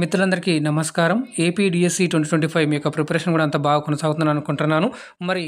మిత్రులందరికీ నమస్కారం. AP DSC 2025 మీ యొక్క ప్రిపరేషన్ కూడా అంత బాగా కొనసాగుతుందని అనుకుంటున్నాను. మరి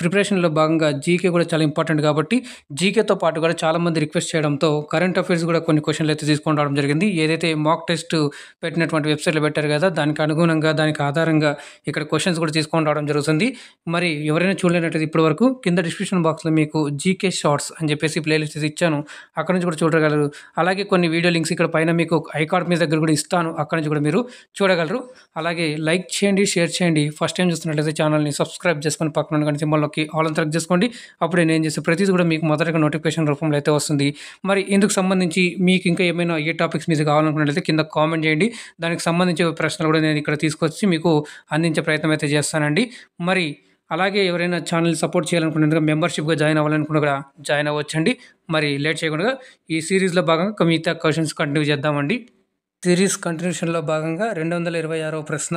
ప్రిపరేషన్‌లో భాగంగా జీకే కూడా చాలా ఇంపార్టెంట్ కాబట్టి, జీకేతో పాటు కూడా చాలామంది రిక్వెస్ట్ చేయడంతో కరెంట్ అఫైర్స్ కూడా కొన్ని క్వెషన్‌లు అయితే తీసుకొని రావడం జరిగింది. ఏదైతే మాక్ టెస్ట్ పెట్టినటువంటి వెబ్‌సైట్‌లో పెట్టారు కదా! దానికి అనుగుణంగా, దానికి ఆధారంగా ఇక్కడ క్వెషన్స్ కూడా తీసుకొని రావడం జరుగుతుంది. మరి ఎవరైనా చూడలేనట్లయితే ఇప్పటివరకు కింద డిస్క్రిప్షన్ బాక్స్‌లో మీకు జీకే షార్ట్స్ అని చెప్పేసి ప్లేలిస్ట్ ఇచ్చాను. అక్కడి నుంచి కూడా చూడగలరు. అలాగే కొన్ని వీడియో లింక్స్ ఇక్కడ పైన మీకు ఐకార్డ్ మీద దగ్గర కూడా ఇస్తాను. అక్కడి నుంచి కూడా మీరు చూడగలరు. అలాగే లైక్ చేయండి, షేర్ చేయండి. ఫస్ట్ టైం చూస్తున్నట్లయితే ఛానల్‌ని సబ్స్క్రైబ్ చేసుకొని పక్కన ఉన్న గంట సింబల్‌లోకి ఆల్ అని సెలెక్ట్ చేసుకోండి. అప్పుడే నేను చేసే ప్రతిది కూడా మీకు మొదటగా నోటిఫికేషన్ రూపంలో అయితే వస్తుంది. మరి ఇందుకు సంబంధించి మీకు ఇంకా ఏమైనా ఏ టాపిక్స్ మీద కావాలనుకున్నట్లయితే కింద కామెంట్ చేయండి. దానికి సంబంధించి ప్రశ్నలు కూడా నేను ఇక్కడ తీసుకొచ్చి మీకు అందించే ప్రయత్నం అయితే చేస్తానండి. మరి అలాగే ఎవరైనా ఛానల్ సపోర్ట్ చేయాలనుకున్నట్టుగా మెంబర్‌షిప్‌గా జాయిన్ అవ్వాలనుకున్నా కూడా జాయిన్ అవ్వచ్చండి. మరి లేట్ చేయకుండా ఈ సిరీస్‌లో భాగంగా మిగతా క్వెషన్స్ కంటిన్యూ చేద్దామండి. సిరీస్ కంటిన్యూషన్‌లో భాగంగా 226వ ప్రశ్న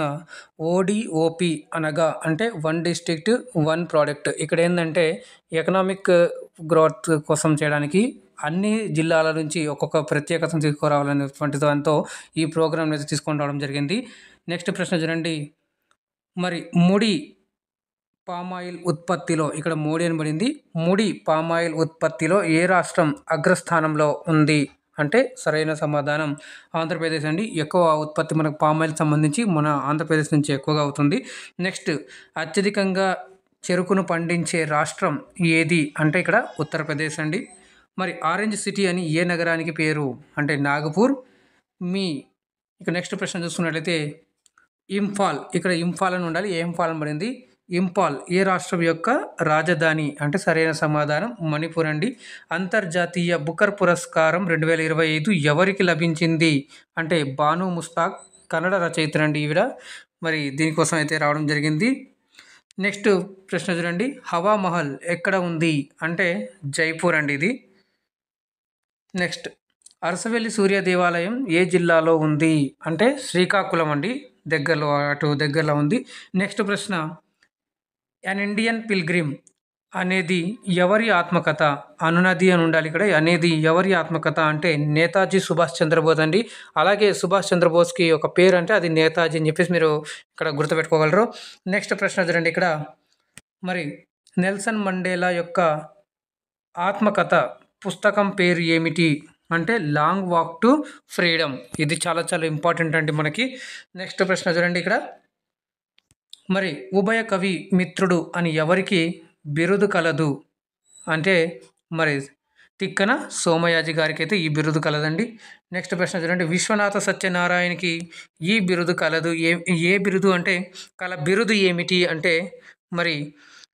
ఓడిఓపి అనగా అంటే వన్ డిస్ట్రిక్ట్ వన్ ప్రోడక్ట్. ఇక్కడ ఏందంటే ఎకనామిక్ గ్రోత్ కోసం చేయడానికి అన్ని జిల్లాల నుంచి ఒక్కొక్క ప్రత్యేకతను తీసుకురావాలనేటువంటి దాంతో ఈ ప్రోగ్రామ్‌ని అయితే తీసుకొని రావడం జరిగింది. నెక్స్ట్ ప్రశ్న చూడండి. మరి ముడి పామాయిల్ ఉత్పత్తిలో ఇక్కడ మోడీ అని పడింది. ముడి పామాయిల్ ఉత్పత్తిలో ఏ రాష్ట్రం అగ్రస్థానంలో ఉంది? అంటే సరైన సమాధానం ఆంధ్రప్రదేశ్ అండి. ఎక్కువ ఉత్పత్తి మనకు పామాయిల్ సంబంధించి మన ఆంధ్రప్రదేశ్ నుంచి ఎక్కువగా అవుతుంది. నెక్స్ట్ అత్యధికంగా చెరుకును పండించే రాష్ట్రం ఏది? అంటే ఇక్కడ ఉత్తరప్రదేశ్ అండి. మరి ఆరెంజ్ సిటీ అని ఏ నగరానికి పేరు? అంటే నాగపూర్. ఇక నెక్స్ట్ ప్రశ్న చూసుకున్నట్లయితే ఇంఫాల్ ఇక్కడ ఇంఫాల్ అని ఉండాలి. ఇంఫాల్ అని పడింది. ఇంపాల్ ఏ రాష్ట్రం యొక్క రాజధాని? అంటే సరైన సమాధానం మణిపూర్ అండి. అంతర్జాతీయ బుకర్ పురస్కారం 2025 ఎవరికి లభించింది? అంటే బాను ముస్తాక్ కన్నడ రచయిత్రి ఈవిడ. మరి దీనికోసం అయితే రావడం జరిగింది. నెక్స్ట్ ప్రశ్న చూడండి. హవా మహల్ ఎక్కడ ఉంది? అంటే జైపూర్ అండి ఇది. నెక్స్ట్ అరసవెల్లి సూర్య దేవాలయం ఏ జిల్లాలో ఉంది? అంటే శ్రీకాకుళం అండి. దగ్గరలో ఉంది. నెక్స్ట్ ప్రశ్న అన్ ఇండియన్ పిల్గ్రిమ్ అనేది ఎవరి ఆత్మకథ? అనునది అని ఉండాలి ఇక్కడ. అనేది ఎవరి ఆత్మకథ అంటే నేతాజీ సుభాష్ చంద్రబోస్ అండి. అలాగే సుభాష్ చంద్రబోస్కి ఒక పేరు అంటే అది నేతాజీ అని చెప్పేసి మీరు ఇక్కడ గుర్తుపెట్టుకోగలరు. నెక్స్ట్ ప్రశ్న చూడండి. ఇక్కడ మరి నెల్సన్ మండేలా యొక్క ఆత్మకథ పుస్తకం పేరు ఏమిటి? అంటే లాంగ్ వాక్ టు ఫ్రీడమ్. ఇది చాలా చాలా ఇంపార్టెంట్ అండి మనకి. నెక్స్ట్ ప్రశ్న చూడండి. ఇక్కడ మరి ఉభయ కవి మిత్రుడు అని ఎవరికి బిరుదు కలదు? అంటే మరి తిక్కన సోమయాజి గారికి అయితే ఈ బిరుదు కలదండి. నెక్స్ట్ ప్రశ్న చూడండి. విశ్వనాథ సత్యనారాయణకి ఈ బిరుదు కలదు. ఏ బిరుదు అంటే బిరుదు ఏమిటి? అంటే మరి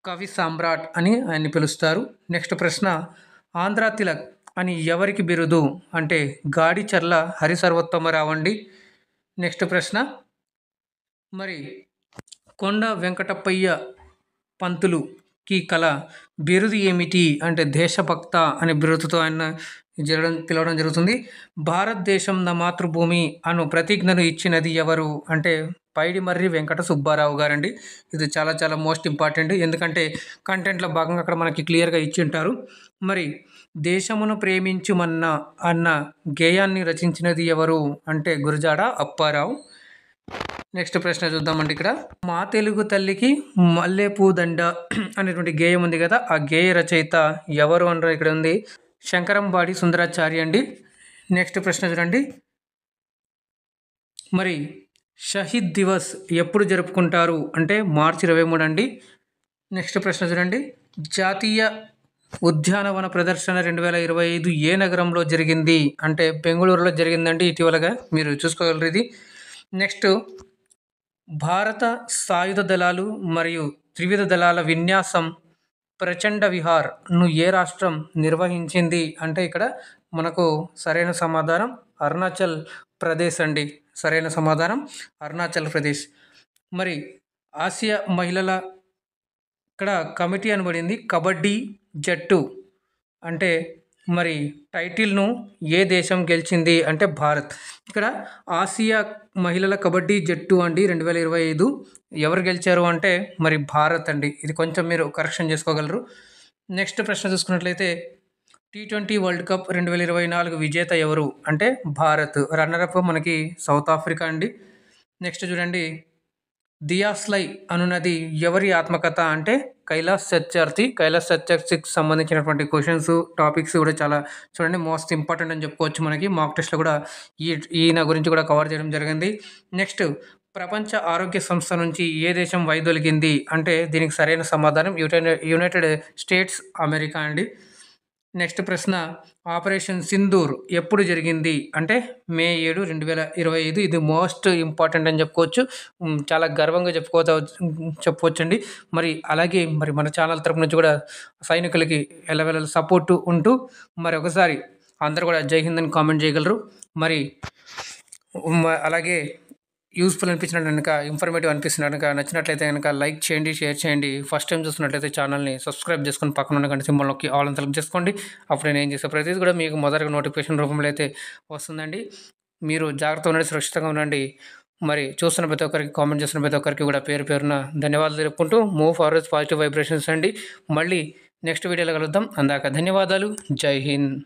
కవి సామ్రాట్ అని ఆయన్ని పిలుస్తారు. నెక్స్ట్ ప్రశ్న ఆంధ్ర తిలక్ అని ఎవరికి బిరుదు? అంటే గాడిచర్ల హరిసర్వోత్తమరావు అండి. నెక్స్ట్ ప్రశ్న మరి కొండ వెంకటప్పయ్య పంతులుకి కల బిరుదు ఏమిటి? అంటే దేశభక్త అనే బిరుదుతో ఆయన పిలవడం జరుగుతుంది. భారతదేశం నా మాతృభూమి అను ప్రతిజ్ఞను ఇచ్చినది ఎవరు? అంటే పైడిమర్రి వెంకట సుబ్బారావు గారండి. ఇది చాలా చాలా మోస్ట్ ఇంపార్టెంట్. ఎందుకంటే కంటెంట్లో భాగంగా అక్కడ మనకి క్లియర్గా ఇచ్చి ఉంటారు. మరి దేశమును ప్రేమించుమన్నా అన్న గేయాన్ని రచించినది ఎవరు? అంటే గురజాడ అప్పారావు. నెక్స్ట్ ప్రశ్న చూద్దామండి. ఇక్కడ మా తెలుగు తల్లికి మల్లెపూ దండ అనేటువంటి గేయం ఉంది కదా, ఆ గేయ రచయిత ఎవరు అంటారు? ఇక్కడ ఉంది శంకరంబాడి సుందరాచారి అండి. నెక్స్ట్ ప్రశ్న చూడండి. మరి షహీద్ దివస్ ఎప్పుడు జరుపుకుంటారు? అంటే మార్చి 23 అండి. నెక్స్ట్ ప్రశ్న చూడండి. జాతీయ ఉద్యానవన ప్రదర్శన 2025 ఏ నగరంలో జరిగింది? అంటే బెంగళూరులో జరిగిందండి ఇటీవలగా, మీరు చూసుకోగలరు ఇది. నెక్స్ట్ భారత సాయుధ దళాలు మరియు త్రివిధ దళాల విన్యాసం ప్రచండ విహార్ను ఏ రాష్ట్రం నిర్వహించింది? అంటే ఇక్కడ మనకు సరైన సమాధానం అరుణాచల్ ప్రదేశ్ అండి. సరైన సమాధానం అరుణాచల్ ప్రదేశ్. మరి ఆసియా మహిళల ఇక్కడ కమిటీ అనబడింది కబడ్డీ జట్టు అంటే మరి టైటిల్ను ఏ దేశం గెలిచింది? అంటే భారత్. ఇక్కడ ఆసియా మహిళల కబడ్డీ జట్టు అండి 2025 ఎవరు గెలిచారు? అంటే మరి భారత్ అండి. ఇది కొంచెం మీరు కరెక్షన్ చేసుకోగలరు. నెక్స్ట్ ప్రశ్న చూసుకున్నట్లయితే టీ20 వరల్డ్ కప్ 2024 విజేత ఎవరు అంటే భారత్. రన్నరప్ మనకి సౌత్ ఆఫ్రికా అండి. నెక్స్ట్ చూడండి, దియాస్లై అనున్నది ఎవరి ఆత్మకథ అంటే కైలాస్ సత్యార్థి. కైలాస్ సత్యార్థికి సంబంధించినటువంటి క్వశ్చన్స్, టాపిక్స్ కూడా చాలా చూడండి మోస్ట్ ఇంపార్టెంట్ అని చెప్పుకోవచ్చు. మనకి మాక్ టెస్ట్లో కూడా ఈయన గురించి కూడా కవర్ చేయడం జరిగింది. నెక్స్ట్, ప్రపంచ ఆరోగ్య సంస్థ నుంచి ఏ దేశం వైదొలిగింది అంటే దీనికి సరైన సమాధానం యునైటెడ్ స్టేట్స్ అమెరికా అండి. నెక్స్ట్ ప్రశ్న, ఆపరేషన్ సింధూర్ ఎప్పుడు జరిగింది అంటే మే 7, 2025. ఇది మోస్ట్ ఇంపార్టెంట్ అని చెప్పుకోవచ్చు. చాలా గర్వంగా చెప్పుకోవచ్చండి. మరి అలాగే మరి మన ఛానల్ తరపు నుంచి కూడా సైనికులకి ఎల్లవేళలా సపోర్టు ఉంటూ మరి ఒకసారి అందరూ కూడా జై హింద్ అని కామెంట్ చేయగలరు. మరి అలాగే యూస్ఫుల్ అనిపించినట్టు కనుక, ఇన్ఫర్మేటివ్ అనిపిస్తున్నట్టు కనుక, నచ్చినట్లయితే కనుక లైక్ చేయండి, షేర్ చేయండి. ఫస్ట్ టైం చూస్తున్నట్లయితే ఛానల్ని సబ్స్క్రైబ్ చేసుకొని పక్కన ఉన్న గంట సింబల్ నొక్కి ఆల్ అని సెలెక్ట్ చేసుకోండి. అప్పుడు నేను ఏం చేసే ప్రతిదీ కూడా మీకు మొదటిగా నోటిఫికేషన్ రూపంలో అయితే వస్తుందండి. మీరు జాగ్రత్తగా ఉండండి, సురక్షితంగా ఉండండి. మరి చూస్తున్న ప్రతి ఒక్కరికి, కామెంట్ చేస్తున్న ప్రతి ఒక్కరికి కూడా పేరు పేరున ధన్యవాదాలు తెలుపుకుంటూ మూవ్ ఫార్వర్డ్ పాజిటివ్ వైబ్రేషన్స్ అండి. మళ్ళీ నెక్స్ట్ వీడియోలో కలుద్దాం. అందాక ధన్యవాదాలు. జై హింద్.